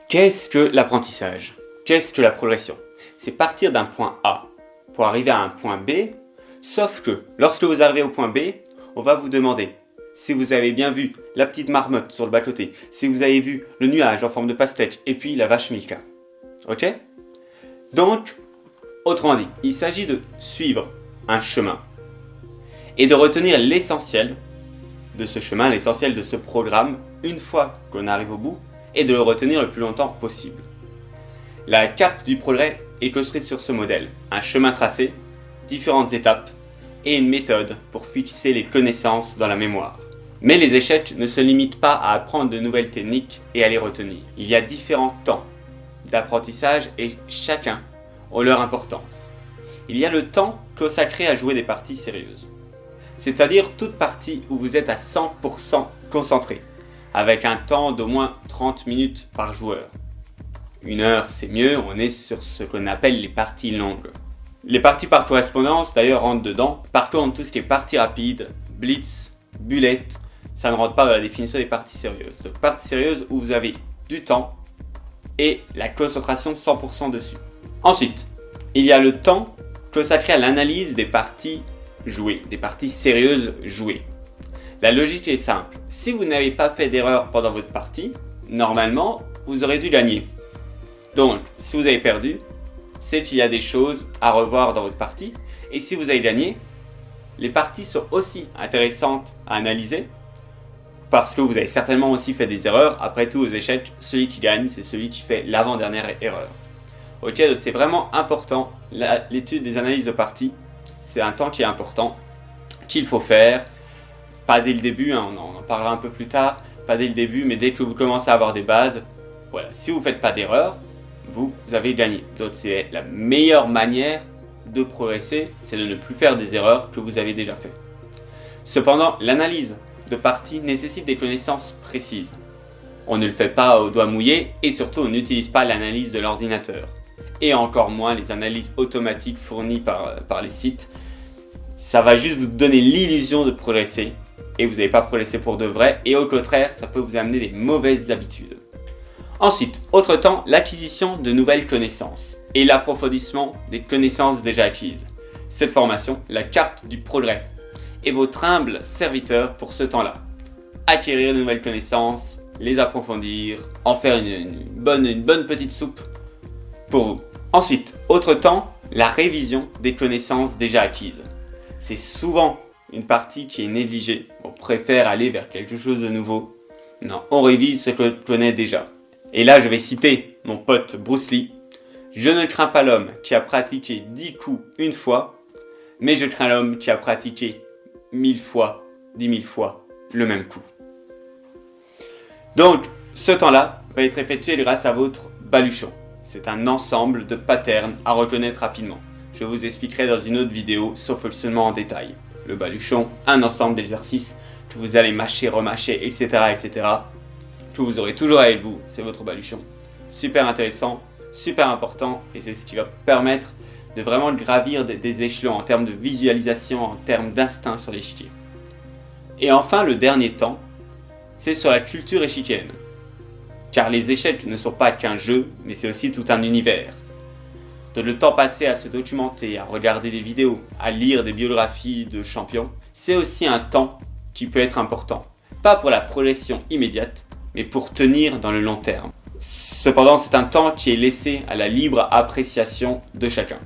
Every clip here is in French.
Qu'est-ce que l'apprentissage? Qu'est-ce que la progression? C'est partir d'un point A pour arriver à un point B, sauf que lorsque vous arrivez au point B, on va vous demander si vous avez bien vu la petite marmotte sur le bas-côté, si vous avez vu le nuage en forme de pastèque et puis la vache Milka. Ok? Donc, autrement dit, il s'agit de suivre un chemin et de retenir l'essentiel de ce chemin, l'essentiel de ce programme une fois qu'on arrive au bout et de le retenir le plus longtemps possible. La carte du progrès est construite sur ce modèle, un chemin tracé, différentes étapes et une méthode pour fixer les connaissances dans la mémoire. Mais les échecs ne se limitent pas à apprendre de nouvelles techniques et à les retenir. Il y a différents temps d'apprentissage et chacun a leur importance. Il y a le temps consacré à jouer des parties sérieuses, c'est-à-dire toute partie où vous êtes à 100% concentré, avec un temps d'au moins 30 minutes par joueur. 1 heure, c'est mieux, on est sur ce qu'on appelle les parties longues. Les parties par correspondance, d'ailleurs, rentrent dedans. Par contre, tout ce qui est parties rapides, blitz, bullet, ça ne rentre pas dans la définition des parties sérieuses. Donc, parties sérieuses où vous avez du temps et la concentration 100% dessus. Ensuite, il y a le temps consacré à l'analyse des parties jouées, des parties sérieuses jouées. La logique est simple. Si vous n'avez pas fait d'erreur pendant votre partie, normalement, vous aurez dû gagner. Donc, si vous avez perdu, c'est qu'il y a des choses à revoir dans votre partie. Et si vous avez gagné, les parties sont aussi intéressantes à analyser parce que vous avez certainement aussi fait des erreurs. Après tout, aux échecs, celui qui gagne, c'est celui qui fait l'avant-dernière erreur. Ok, donc c'est vraiment important. L'étude des analyses de parties, c'est un temps qui est important, qu'il faut faire. Pas dès le début, on en parlera un peu plus tard. Pas dès le début, mais dès que vous commencez à avoir des bases, voilà. Si vous ne faites pas d'erreur, vous avez gagné. Donc c'est la meilleure manière de progresser, c'est de ne plus faire des erreurs que vous avez déjà faites. Cependant, l'analyse de parties nécessite des connaissances précises. On ne le fait pas au doigt mouillé et surtout on n'utilise pas l'analyse de l'ordinateur. Et encore moins les analyses automatiques fournies par les sites. Ça va juste vous donner l'illusion de progresser et vous n'allez pas progresser pour de vrai et au contraire, ça peut vous amener des mauvaises habitudes. Ensuite, autre temps, l'acquisition de nouvelles connaissances et l'approfondissement des connaissances déjà acquises. Cette formation, la carte du progrès, est votre humble serviteur pour ce temps-là. Acquérir de nouvelles connaissances, les approfondir, en faire une bonne petite soupe pour vous. Ensuite, autre temps, la révision des connaissances déjà acquises. C'est souvent une partie qui est négligée. On préfère aller vers quelque chose de nouveau. Non, on révise ce qu'on connaît déjà. Et là, je vais citer mon pote Bruce Lee. Je ne crains pas l'homme qui a pratiqué 10 coups une fois, mais je crains l'homme qui a pratiqué 1000 fois, 10 000 fois le même coup. Donc, ce temps-là va être effectué grâce à votre baluchon. C'est un ensemble de patterns à reconnaître rapidement. Je vous expliquerai dans une autre vidéo ce fonctionnement en détail. Le baluchon, un ensemble d'exercices que vous allez mâcher, remâcher, etc., que vous aurez toujours avec vous, c'est votre baluchon. Super intéressant, super important, et c'est ce qui va permettre de vraiment gravir des échelons en termes de visualisation, en termes d'instinct sur l'échiquier. Et enfin, le dernier temps, c'est sur la culture échiquienne. Car les échecs ne sont pas qu'un jeu, mais c'est aussi tout un univers. De le temps passé à se documenter, à regarder des vidéos, à lire des biographies de champions, c'est aussi un temps qui peut être important. Pas pour la progression immédiate, mais pour tenir dans le long terme. Cependant, c'est un temps qui est laissé à la libre appréciation de chacun.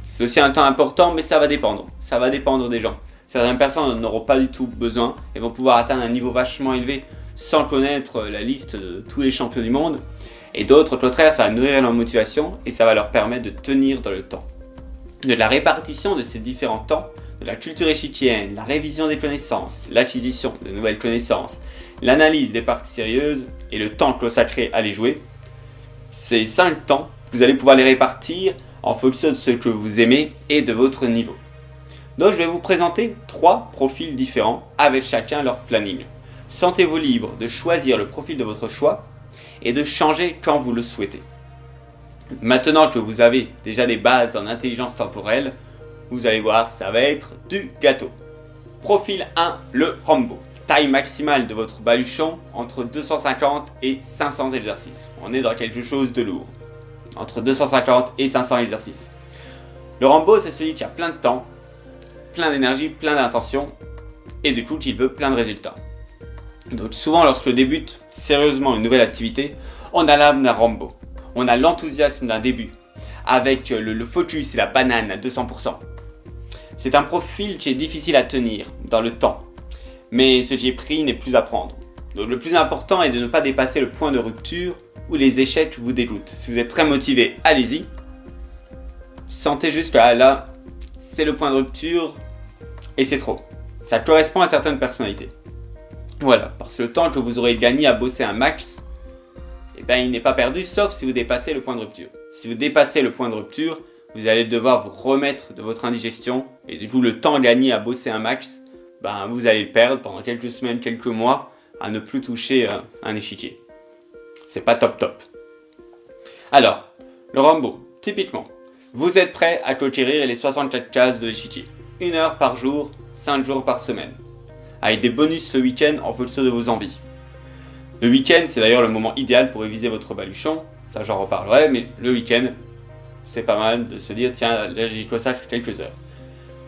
C'est aussi un temps important, mais ça va dépendre. Ça va dépendre des gens. Certaines personnes n'en auront pas du tout besoin et vont pouvoir atteindre un niveau vachement élevé sans connaître la liste de tous les champions du monde. Et d'autres, au contraire, ça va nourrir leur motivation et ça va leur permettre de tenir dans le temps. De la répartition de ces différents temps, de la culture échiquienne, la révision des connaissances, l'acquisition de nouvelles connaissances, l'analyse des parties sérieuses et le temps consacré à les jouer, ces 5 temps, vous allez pouvoir les répartir en fonction de ce que vous aimez et de votre niveau. Donc je vais vous présenter 3 profils différents avec chacun leur planning. Sentez-vous libre de choisir le profil de votre choix et de changer quand vous le souhaitez. Maintenant que vous avez déjà des bases en intelligence temporelle, vous allez voir, ça va être du gâteau. Profil 1, le Rambo. taille maximale de votre baluchon entre 250 et 500 exercices. On est dans quelque chose de lourd. Entre 250 et 500 exercices. Le Rambo, c'est celui qui a plein de temps, plein d'énergie, plein d'intention, et du coup qui veut plein de résultats. Donc souvent lorsque l'on débute sérieusement une nouvelle activité, on a l'âme d'un Rambo. On a l'enthousiasme d'un début, avec le focus et la banane à 200%. C'est un profil qui est difficile à tenir dans le temps, mais ce qui est pris n'est plus à prendre. Donc le plus important est de ne pas dépasser le point de rupture où les échecs vous dégoûtent. Si vous êtes très motivé, allez-y. Sentez juste que là, c'est le point de rupture et c'est trop. Ça correspond à certaines personnalités. Voilà, parce que le temps que vous aurez gagné à bosser un max, il n'est pas perdu sauf si vous dépassez le point de rupture. Si vous dépassez le point de rupture, vous allez devoir vous remettre de votre indigestion et du coup le temps gagné à bosser un max, vous allez le perdre pendant quelques semaines, quelques mois à ne plus toucher un échiquier. C'est pas top. Alors, le Rambo, typiquement, vous êtes prêt à conquérir les 64 cases de l'échiquier. 1 heure par jour, 5 jours par semaine. Avec des bonus le week-end en fonction de vos envies. Le week-end, c'est d'ailleurs le moment idéal pour réviser votre baluchon. Ça, j'en reparlerai, mais le week-end, c'est pas mal de se dire, tiens, là, j'y consacre quelques heures.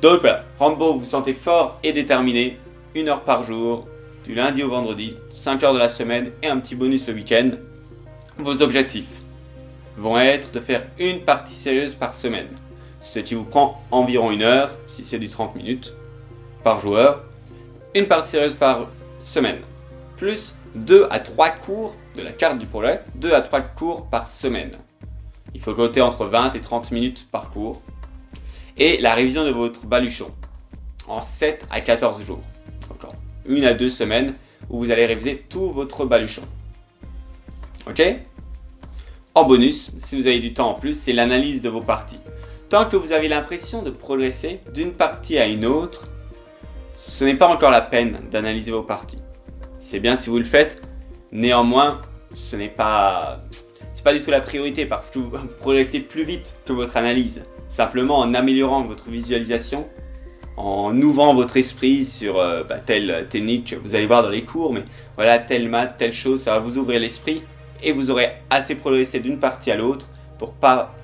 Donc voilà, Rambo, vous vous sentez fort et déterminé. 1 heure par jour, du lundi au vendredi, 5 heures de la semaine et un petit bonus le week-end. Vos objectifs vont être de faire une partie sérieuse par semaine, ce qui vous prend environ 1 heure, si c'est du 30 minutes, par joueur. Une partie sérieuse par semaine, plus 2 à 3 cours de la carte du projet, 2 à 3 cours par semaine. Il faut compter entre 20 et 30 minutes par cours. Et la révision de votre baluchon, en 7 à 14 jours. Donc 1 à 2 semaines où vous allez réviser tout votre baluchon. Ok ? En bonus, si vous avez du temps en plus, c'est l'analyse de vos parties. Tant que vous avez l'impression de progresser d'une partie à une autre, ce n'est pas encore la peine d'analyser vos parties. C'est bien si vous le faites, néanmoins, c'est pas du tout la priorité parce que vous progressez plus vite que votre analyse. Simplement en améliorant votre visualisation, en ouvrant votre esprit sur telle technique, vous allez voir dans les cours, mais voilà, telle maths, telle chose, ça va vous ouvrir l'esprit et vous aurez assez progressé d'une partie à l'autre pour pas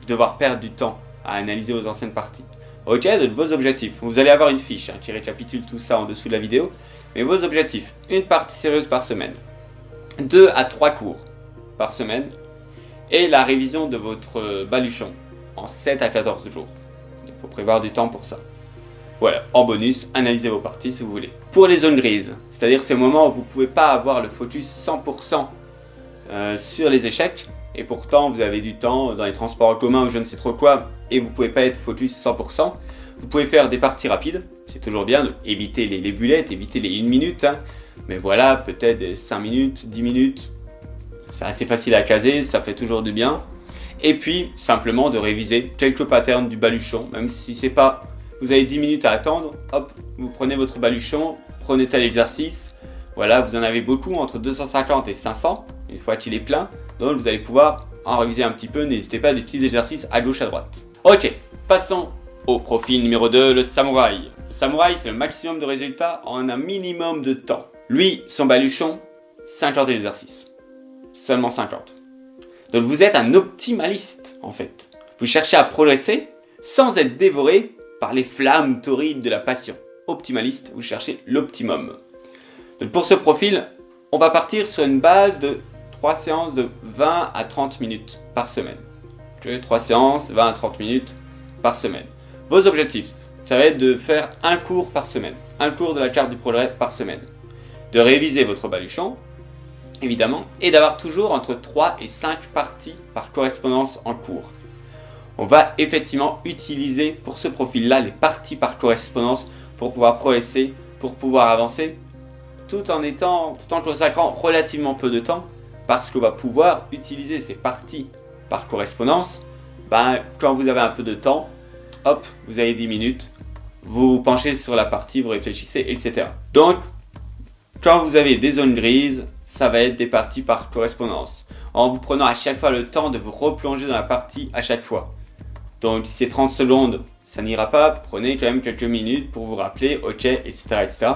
devoir perdre du temps à analyser vos anciennes parties. Ok, donc vos objectifs, vous allez avoir une fiche qui récapitule tout ça en dessous de la vidéo, mais vos objectifs, une partie sérieuse par semaine, 2 à 3 cours par semaine, et la révision de votre baluchon en 7 à 14 jours. Il faut prévoir du temps pour ça. Voilà, en bonus, analysez vos parties si vous voulez. Pour les zones grises, c'est-à-dire ces moments où vous ne pouvez pas avoir le focus 100% sur les échecs, et pourtant vous avez du temps dans les transports en commun ou je ne sais trop quoi, et vous ne pouvez pas être focus 100%, vous pouvez faire des parties rapides, c'est toujours bien, éviter les bullettes, éviter les 1 minute, mais voilà, peut-être des 5 minutes, 10 minutes, c'est assez facile à caser, ça fait toujours du bien. Et puis, simplement de réviser quelques patterns du baluchon, même si c'est pas, vous avez 10 minutes à attendre, hop, vous prenez votre baluchon, prenez tel exercice, voilà, vous en avez beaucoup, entre 250 et 500, une fois qu'il est plein, donc vous allez pouvoir en réviser un petit peu, n'hésitez pas à des petits exercices à gauche à droite. Ok, passons au profil numéro 2, le samouraï. Le samouraï, c'est le maximum de résultats en un minimum de temps. Lui, son baluchon, 50 exercices. Seulement 50. Donc vous êtes un optimaliste, en fait. Vous cherchez à progresser sans être dévoré par les flammes torrides de la passion. Optimaliste, vous cherchez l'optimum. Donc pour ce profil, on va partir sur une base de 3 séances de 20 à 30 minutes par semaine. 3 séances, 20 à 30 minutes par semaine. Vos objectifs, ça va être de faire un cours par semaine. Un cours de la carte du progrès par semaine. De réviser votre baluchon, évidemment, et d'avoir toujours entre 3 et 5 parties par correspondance en cours. On va effectivement utiliser pour ce profil-là les parties par correspondance pour pouvoir progresser, pour pouvoir avancer, tout en consacrant relativement peu de temps, parce qu'on va pouvoir utiliser ces parties par correspondance. Quand vous avez un peu de temps, hop, vous avez 10 minutes, vous vous penchez sur la partie, vous réfléchissez, etc. Donc, quand vous avez des zones grises, ça va être des parties par correspondance, en vous prenant à chaque fois le temps de vous replonger dans la partie à chaque fois. Donc si c'est 30 secondes, ça n'ira pas, prenez quand même quelques minutes pour vous rappeler, ok, etc. etc.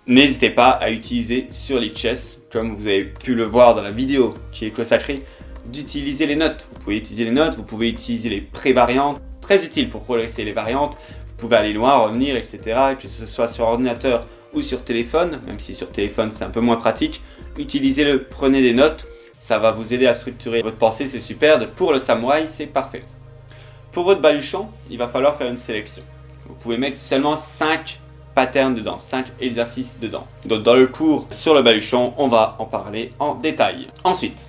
N'hésitez pas à utiliser sur Lichess, comme vous avez pu le voir dans la vidéo qui est consacrée, d'utiliser les notes. Vous pouvez utiliser les notes, vous pouvez utiliser les pré-variantes, très utile pour progresser les variantes. Vous pouvez aller loin, revenir, etc. Que ce soit sur ordinateur ou sur téléphone, même si sur téléphone c'est un peu moins pratique. Utilisez-le, prenez des notes, ça va vous aider à structurer votre pensée, c'est super. Pour le samouraï, c'est parfait. Pour votre baluchon, il va falloir faire une sélection. Vous pouvez mettre seulement 5 patterns dedans, 5 exercices dedans. Donc dans le cours sur le baluchon, on va en parler en détail. Ensuite,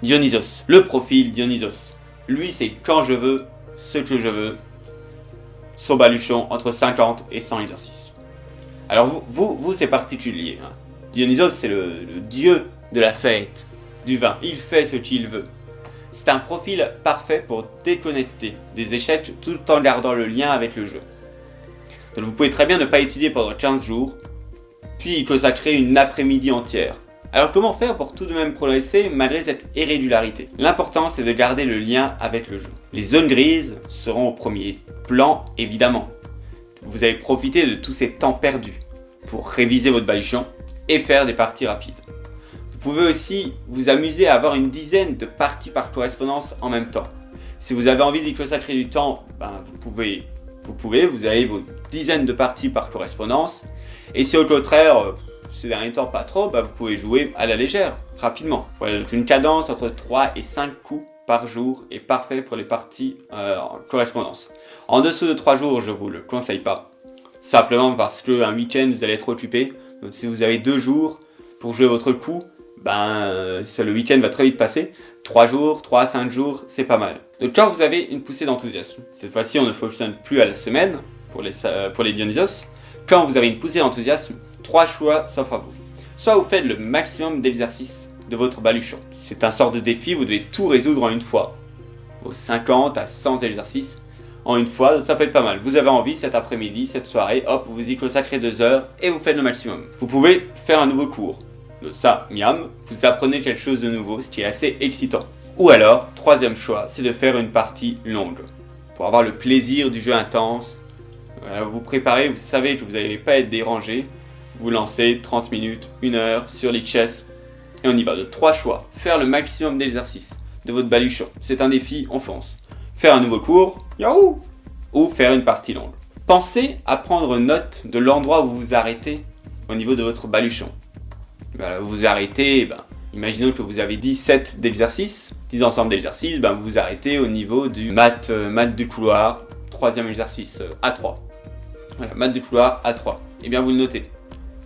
Dionysos, le profil Dionysos. Lui, c'est quand je veux, ce que je veux, son baluchon entre 50 et 100 exercices. Alors vous c'est particulier. Hein. Dionysos, c'est le dieu de la fête, du vin. Il fait ce qu'il veut. C'est un profil parfait pour déconnecter des échecs tout en gardant le lien avec le jeu. Donc vous pouvez très bien ne pas étudier pendant 15 jours, puis y consacrer une après-midi entière. Alors comment faire pour tout de même progresser malgré cette irrégularité? L'important c'est de garder le lien avec le jeu. Les zones grises seront au premier plan évidemment. Vous allez profiter de tous ces temps perdus pour réviser votre baluchon et faire des parties rapides. Vous pouvez aussi vous amuser à avoir une dizaine de parties par correspondance en même temps. Si vous avez envie d'y consacrer du temps, vous avez vos dizaines de parties par correspondance. Et si au contraire, ces derniers temps pas trop, vous pouvez jouer à la légère, rapidement. Voilà, donc une cadence entre 3 et 5 coups par jour est parfait pour les parties en correspondance. En dessous de 3 jours, je ne vous le conseille pas. Simplement parce qu'un week-end, vous allez être occupé. Donc si vous avez 2 jours pour jouer votre coup, le week-end va très vite passer. 3 jours, 3 à 5 jours, c'est pas mal. Donc quand vous avez une poussée d'enthousiasme, cette fois-ci on ne fonctionne plus à la semaine pour les Dionysos. Quand vous avez une poussée d'enthousiasme, 3 choix s'offrent à vous. Soit vous faites le maximum d'exercices de votre baluchon. C'est un sort de défi, vous devez tout résoudre en une fois. Aux 50 à 100 exercices en une fois, donc ça peut être pas mal. Vous avez envie cet après-midi, cette soirée, hop, vous y consacrez 2 heures et vous faites le maximum. Vous pouvez faire un nouveau cours. De ça, miam, vous apprenez quelque chose de nouveau, ce qui est assez excitant. Ou alors, troisième choix, c'est de faire une partie longue. Pour avoir le plaisir du jeu intense, voilà, vous préparez, vous savez que vous n'allez pas être dérangé, vous lancez 30 minutes, 1 heure sur Lichess, et on y va. De 3 choix, faire le maximum d'exercices de votre baluchon, c'est un défi, on fonce. Faire un nouveau cours, yahoo! Ou faire une partie longue. Pensez à prendre note de l'endroit où vous vous arrêtez au niveau de votre baluchon. Voilà, vous vous arrêtez, imaginons que vous avez 10 sets d'exercices, 10 ensembles d'exercices, vous vous arrêtez au niveau du mat du couloir, 3e exercice, A3. Voilà, mat du couloir, A3. Et bien vous le notez.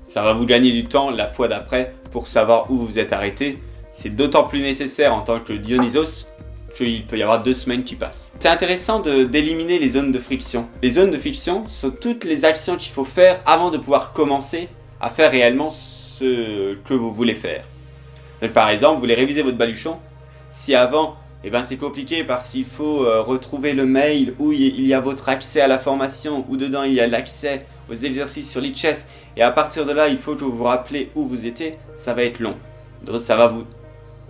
Ça va vous gagner du temps la fois d'après pour savoir où vous vous êtes arrêté. C'est d'autant plus nécessaire en tant que Dionysos qu'il peut y avoir 2 semaines qui passent. C'est intéressant d'éliminer les zones de friction. Les zones de friction sont toutes les actions qu'il faut faire avant de pouvoir commencer à faire réellement ce que vous voulez faire. Donc, par exemple, vous voulez réviser votre baluchon. Si avant, c'est compliqué parce qu'il faut retrouver le mail où il y a votre accès à la formation, où dedans il y a l'accès aux exercices sur Lichess, et à partir de là, il faut que vous vous rappelez où vous étiez, ça va être long. Donc ça va vous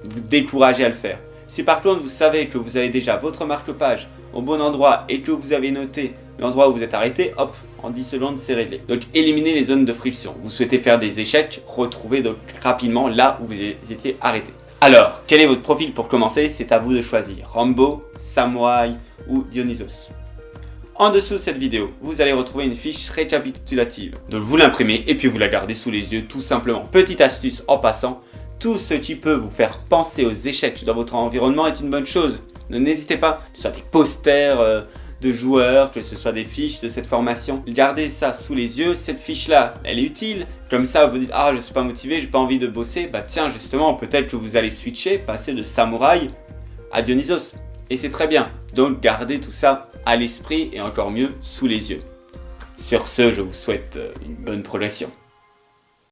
décourager à le faire. Si par contre vous savez que vous avez déjà votre marque-page au bon endroit et que vous avez noté l'endroit où vous êtes arrêté, hop, en 10 secondes c'est réglé. Donc éliminez les zones de friction. Vous souhaitez faire des échecs, retrouvez donc rapidement là où vous étiez arrêté. Alors, quel est votre profil pour commencer? C'est à vous de choisir. Rambo, Samouraï ou Dionysos. En dessous de cette vidéo, vous allez retrouver une fiche récapitulative. Donc vous l'imprimez et puis vous la gardez sous les yeux tout simplement. Petite astuce en passant, tout ce qui peut vous faire penser aux échecs dans votre environnement est une bonne chose. N'hésitez pas, que ce soit des posters de joueurs, que ce soit des fiches de cette formation. Gardez ça sous les yeux, cette fiche-là, elle est utile. Comme ça, vous dites, ah, je suis pas motivé, j'ai pas envie de bosser. Tiens, justement, peut-être que vous allez switcher, passer de Samouraï à Dionysos. Et c'est très bien. Donc, gardez tout ça à l'esprit et encore mieux sous les yeux. Sur ce, je vous souhaite une bonne progression.